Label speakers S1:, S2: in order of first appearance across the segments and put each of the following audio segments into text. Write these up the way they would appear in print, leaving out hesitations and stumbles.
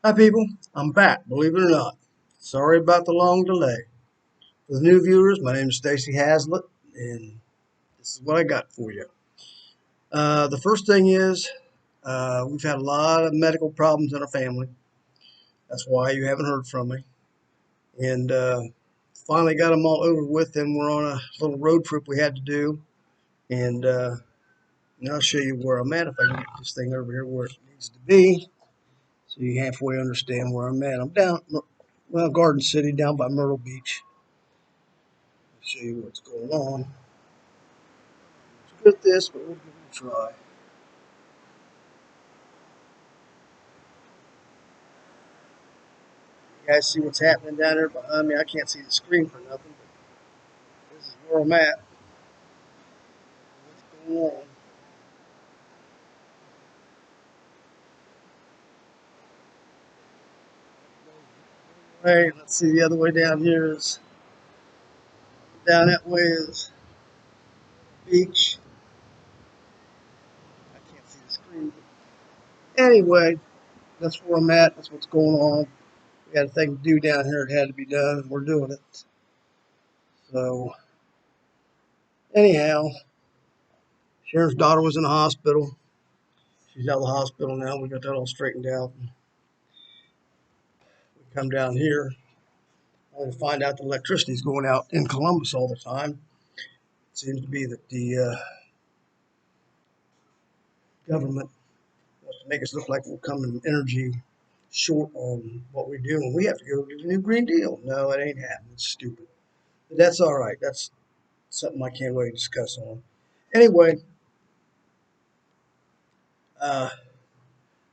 S1: Hi people, I'm back, believe it or not. Sorry about the long delay. For the new viewers, my name is Stacy Hazlitt, and this is what I got for you. The first thing is, we've had a lot of medical problems in our family. That's why you haven't heard from me. And finally got them all over with, and we're on a little road trip we had to do. And now I'll show you where I'm at if I can get this thing over here where it needs to be, so you halfway understand where I'm at. I'm down, well, Garden City, down by Myrtle Beach. Show you what's going on. It's good at this, but we'll give it a try. You guys see what's happening down there behind me? I can't see the screen for nothing, but this is where I'm at. What's going on? Hey, let's see, the other way down here is, down that way is beach. I can't see the screen. But anyway, that's where I'm at. That's what's going on. We got a thing to do down here. It had to be done. We're doing it. So, anyhow, Sharon's daughter was in the hospital. She's out of the hospital now. We got that all straightened out. We come down here. Only to find out the electricity's going out in Columbus all the time. It seems to be that the government wants to make us look like we're coming energy short on what we do, and we have to go to the new Green Deal. No, it ain't happening. It's stupid. But that's all right. That's something I can't really discuss on. Anyway, uh,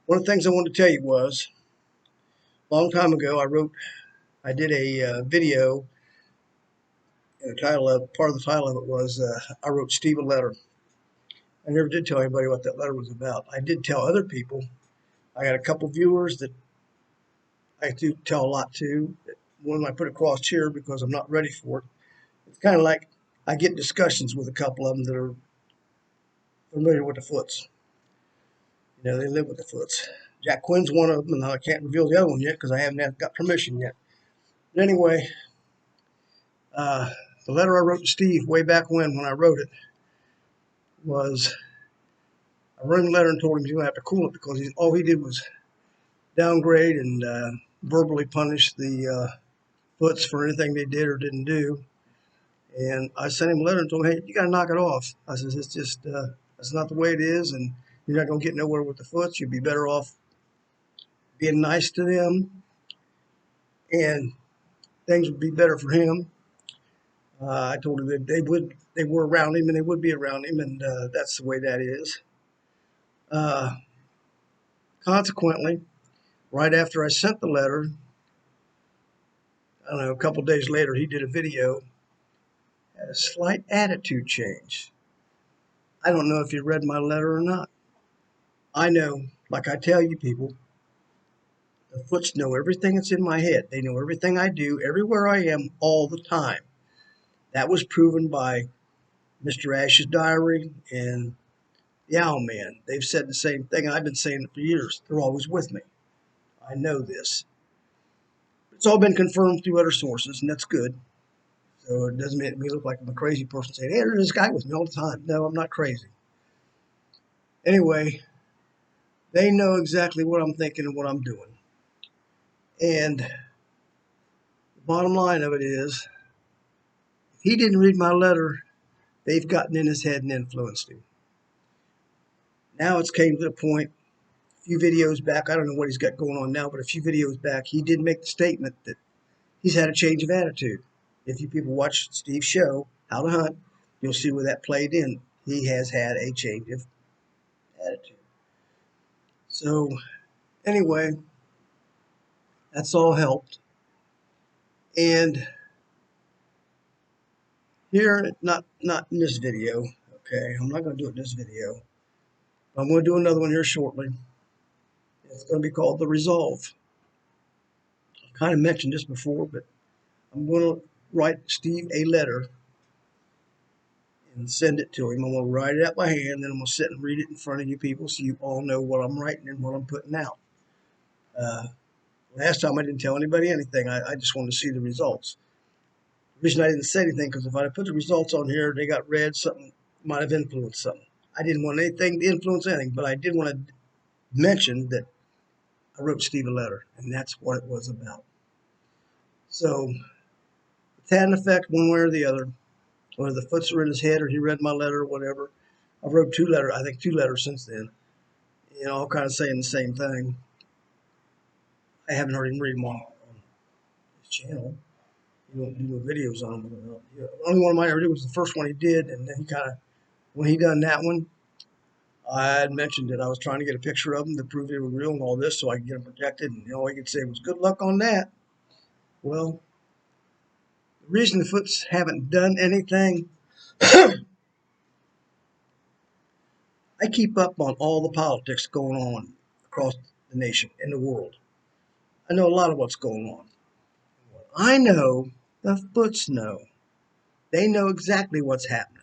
S1: one of the things I wanted to tell you was a long time ago I did a video, and the title of part of the title of it was I wrote Steve a letter. I never did tell anybody what that letter was about. I did tell other people. I got a couple viewers that I do tell a lot to. One I put across here because I'm not ready for it. It's kind of like I get discussions with a couple of them that are familiar with the Foots. You know, they live with the Foots. Jack Quinn's one of them, and I can't reveal the other one yet because I haven't got permission yet. But anyway, uh, the letter I wrote to Steve way back when I wrote it was I wrote him a letter and told him he's going to have to cool it because all he did was downgrade and verbally punish the Foots for anything they did or didn't do. And I sent him a letter and told him, hey, you got to knock it off. I says, it's just, that's not the way it is. And you're not going to get nowhere with the Foots. You'd be better off being nice to them and things would be better for him. I told him that they were around him and they would be around him. And that's the way that is. Uh, Consequently, right after I sent the letter, I don't know, a couple of days later, he did a video, had a slight attitude change. I don't know if you read my letter or not. I know, like I tell you people, the Foots know everything that's in my head. They know everything I do, everywhere I am, all the time. That was proven by Mr. Ash's diary and the Owl Man. They've said the same thing. I've been saying it for years. They're always with me. I know this. It's all been confirmed through other sources, and that's good. So it doesn't make me look like I'm a crazy person saying, hey, there's this guy with me all the time. No, I'm not crazy. Anyway, they know exactly what I'm thinking and what I'm doing. And the bottom line of it is, if he didn't read my letter, they've gotten in his head and influenced him. Now it's came to the point, a few videos back, I don't know what he's got going on now, but a few videos back, he did make the statement that he's had a change of attitude. If you people watch Steve's show, How to Hunt, you'll see where that played in. He has had a change of attitude. So, anyway, that's all helped. And here, not in this video, okay, I'm not going to do it in this video. I'm going to do another one here shortly. It's going to be called The Resolve. I've kind of mentioned this before, but I'm going to write Steve a letter and send it to him. I'm going to write it out by hand, then I'm going to sit and read it in front of you people so you all know what I'm writing and what I'm putting out. Uh, Last time I didn't tell anybody anything. I just wanted to see the results. The reason I didn't say anything because if I had put the results on here, they got read, something might have influenced something. I didn't want anything to influence anything, but I did want to mention that I wrote Steve a letter, and that's what it was about. So it had an effect one way or the other, whether the foots were in his head or he read my letter or whatever. I wrote I think two letters since then, all kind of saying the same thing. I haven't heard him read them on his channel. He don't do no videos on them. The only one of mine I ever did was the first one he did, and then he kind of, when he done that one, I had mentioned that I was trying to get a picture of them to prove they were real and all this so I could get them protected, and all he could say was, good luck on that. Well, the reason the Foots haven't done anything, I keep up on all the politics going on across the nation and the world. I know a lot of what's going on. I know the Foots know. They know exactly what's happening.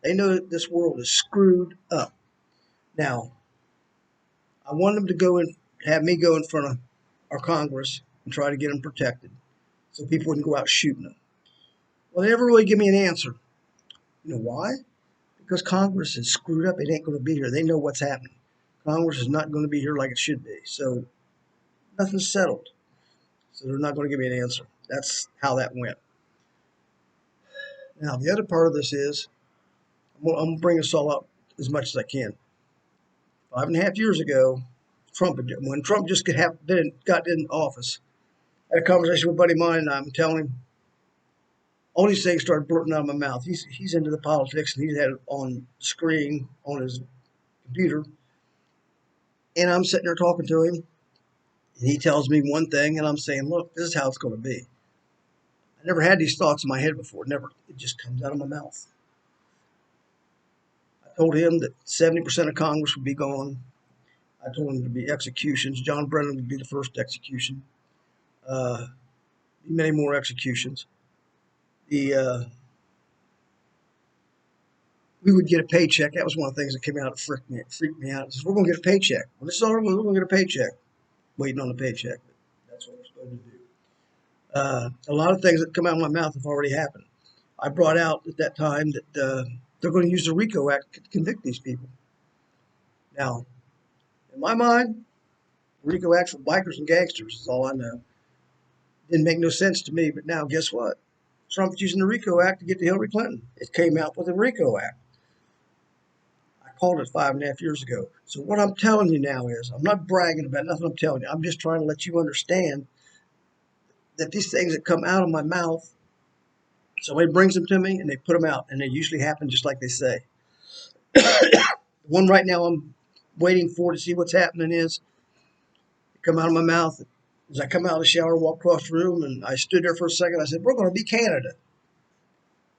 S1: They know that this world is screwed up. Now, I want them to have me go in front of our Congress and try to get them protected so people wouldn't go out shooting them. Well, they never really give me an answer. You know why? Because Congress is screwed up. It ain't going to be here. They know what's happening. Congress is not going to be here like it should be. So nothing's settled. So they're not going to give me an answer. That's how that went. Now, the other part of this is I'm going to bring this all up as much as I can. 5.5 years ago, when Trump just got in office, I had a conversation with a buddy of mine, and I'm telling him all these things started blurting out of my mouth. He's into the politics, and he's had it on screen on his computer, and I'm sitting there talking to him, and he tells me one thing, and I'm saying, look, this is how it's going to be. I never had these thoughts in my head before. Never. It just comes out of my mouth. I told him that 70% of Congress would be gone. I told him there'd be executions. John Brennan would be the first execution. Many more executions. We would get a paycheck. That was one of the things that came out that freaked me out. Says, we're going to get a paycheck. Well, this is all we're going to get a paycheck. Waiting on the paycheck. But that's what we're supposed to do. A lot of things that come out of my mouth have already happened. I brought out at that time that they're going to use the RICO Act to convict these people. Now, in my mind, the RICO Act for bikers and gangsters is all I know. Didn't make no sense to me, but now guess what? Trump's using the RICO Act to get to Hillary Clinton. It came out with the RICO Act. I called it 5.5 years ago. So what I'm telling you now is, I'm not bragging about nothing I'm telling you. I'm just trying to let you understand that these things that come out of my mouth, somebody brings them to me and they put them out, and they usually happen just like they say. The one right now I'm waiting for to see what's happening is come out of my mouth. As I come out of the shower, walk across the room, and I stood there for a second. I said, we're going to be Canada.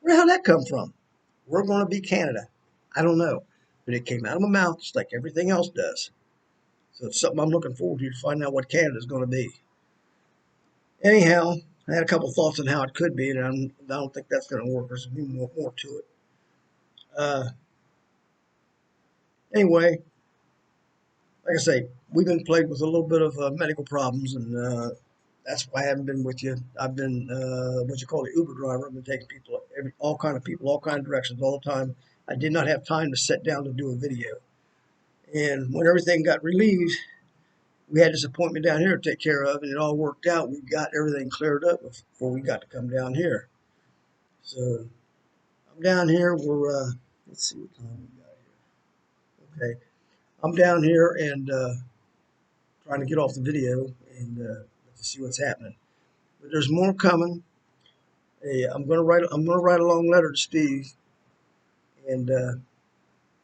S1: Where the hell did that come from? We're going to be Canada. I don't know. But it came out of my mouth just like everything else does. So it's something I'm looking forward to find out what Canada is going to be. Anyhow, I had a couple thoughts on how it could be, and I don't think that's going to work. There's more to it. Anyway, like I say, we've been plagued with a little bit of medical problems, and that's why I haven't been with you. I've been what you call an Uber driver. I've been taking people, all kind of people, all kind of directions, all the time. I did not have time to sit down to do a video. And when everything got relieved, we had this appointment down here to take care of, and it all worked out. We got everything cleared up before we got to come down here. So I'm down here. Let's see what time we got here. Okay, I'm down here and trying to get off the video and to see what's happening. But there's more coming. Hey, I'm gonna write a long letter to Steve, and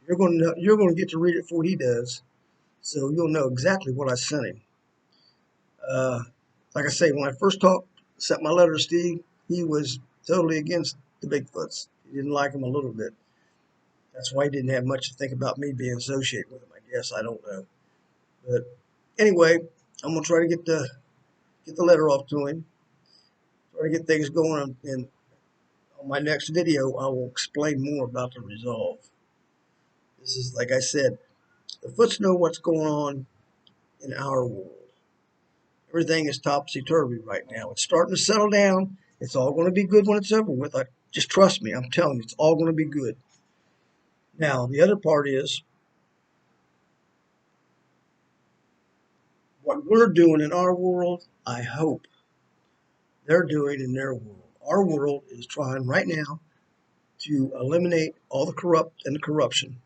S1: you're gonna get to read it before he does, so you'll know exactly what I sent him. Uh, like I say, when I first sent my letter to Steve, he was totally against the Bigfoots. He didn't like them a little bit. That's why he didn't have much to think about me being associated with them. I guess I don't know. But anyway, I'm gonna try to get the letter off to him. Try to get things going, and on my next video, I will explain more about the resolve. This is, like I said, the Foots know what's going on in our world. Everything is topsy-turvy right now. It's starting to settle down. It's all going to be good when it's over with. Just trust me. I'm telling you, it's all going to be good. Now, the other part is what we're doing in our world, I hope they're doing in their world. Our world is trying right now to eliminate all the corrupt and the corruption.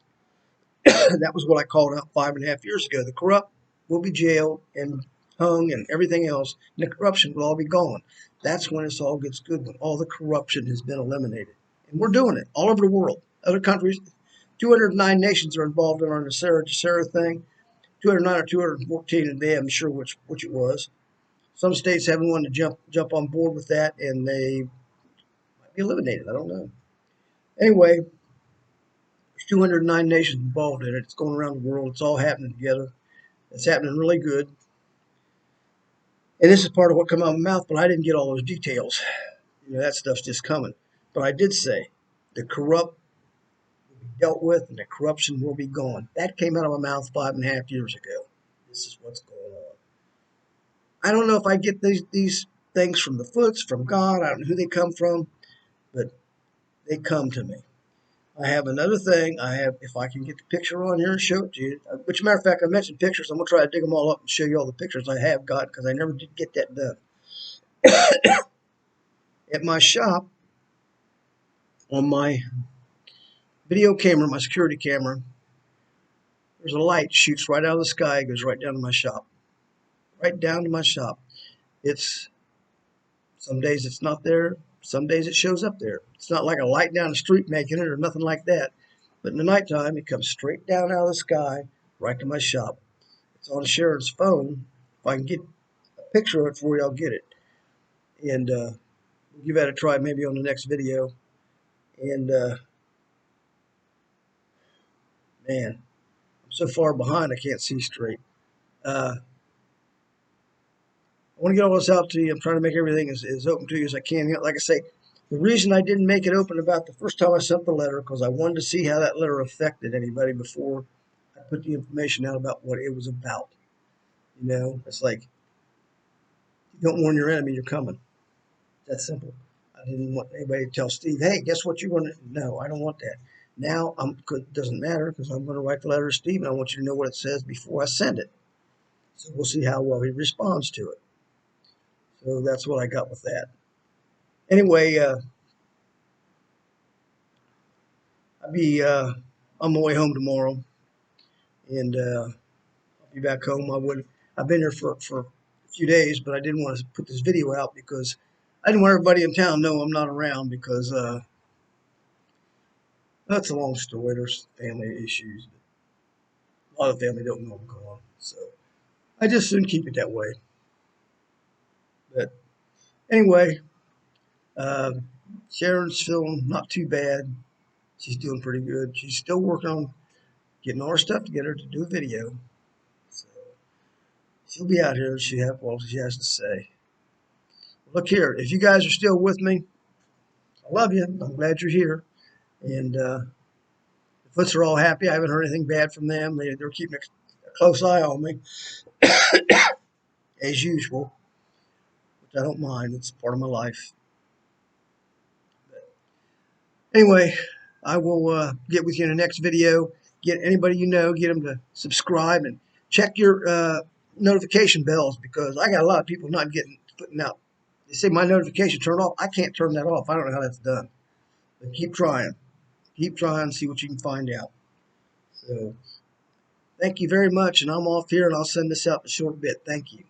S1: That was what I called out 5.5 years ago. The corrupt will be jailed and hung and everything else, and the corruption will all be gone. That's when it all gets good, when all the corruption has been eliminated. And we're doing it all over the world. Other countries, 209 nations are involved in our NESARA thing. 209 or 214 a day, I'm sure which it was. Some states haven't wanted to jump on board with that, and they might be eliminated. I don't know. Anyway, there's 209 nations involved in it. It's going around the world. It's all happening together. It's happening really good. And this is part of what came out of my mouth, but I didn't get all those details. That stuff's just coming. But I did say the corrupt will be dealt with and the corruption will be gone. That came out of my mouth 5.5 years ago. This is what's going on. I don't know if I get these things from the foots, from God. I don't know who they come from, but they come to me. I have another thing. If I can get the picture on here and show it to you. Which, matter of fact, I mentioned pictures. I'm going to try to dig them all up and show you all the pictures I have got because I never did get that done. At my shop, on my video camera, my security camera, there's a light shoots right out of the sky, goes right down to my shop. Right down to my shop. Some days it's not there, some days it shows up there. It's not like a light down the street making it or nothing like that. But in the nighttime, it comes straight down out of the sky, right to my shop. It's on Sharon's phone. If I can get a picture of it for you, I'll get it. And we'll give that a try maybe on the next video. And man, I'm so far behind I can't see straight. I want to get all this out to you. I'm trying to make everything as open to you as I can. Like I say, the reason I didn't make it open about the first time I sent the letter, because I wanted to see how that letter affected anybody before I put the information out about what it was about. It's like, you don't warn your enemy, you're coming. That's simple. I didn't want anybody to tell Steve, hey, guess what you want to... No, I don't want that. Now, it doesn't matter because I'm going to write the letter to Steve, and I want you to know what it says before I send it. So we'll see how well he responds to it. So that's what I got with that. Anyway, I'll be on my way home tomorrow, and I'll be back home. I've been here for a few days, but I didn't want to put this video out because I didn't want everybody in town to know I'm not around because that's a long story. There's family issues. A lot of family don't know I'm gone, so I just soon keep it that way. But anyway, Sharon's feeling not too bad. She's doing pretty good. She's still working on getting all her stuff together to do a video. So she'll be out here and she has to say. Look here, if you guys are still with me, I love you. I'm glad you're here. And the Foots are all happy. I haven't heard anything bad from them. They're keeping a close eye on me, as usual, which I don't mind. It's part of my life. But anyway, I will get with you in the next video. Get anybody you know, get them to subscribe and check your notification bells because I got a lot of people not putting out. They say my notification turned off. I can't turn that off. I don't know how that's done. But keep trying. Keep trying, see what you can find out. So thank you very much, and I'm off here, and I'll send this out in a short bit. Thank you.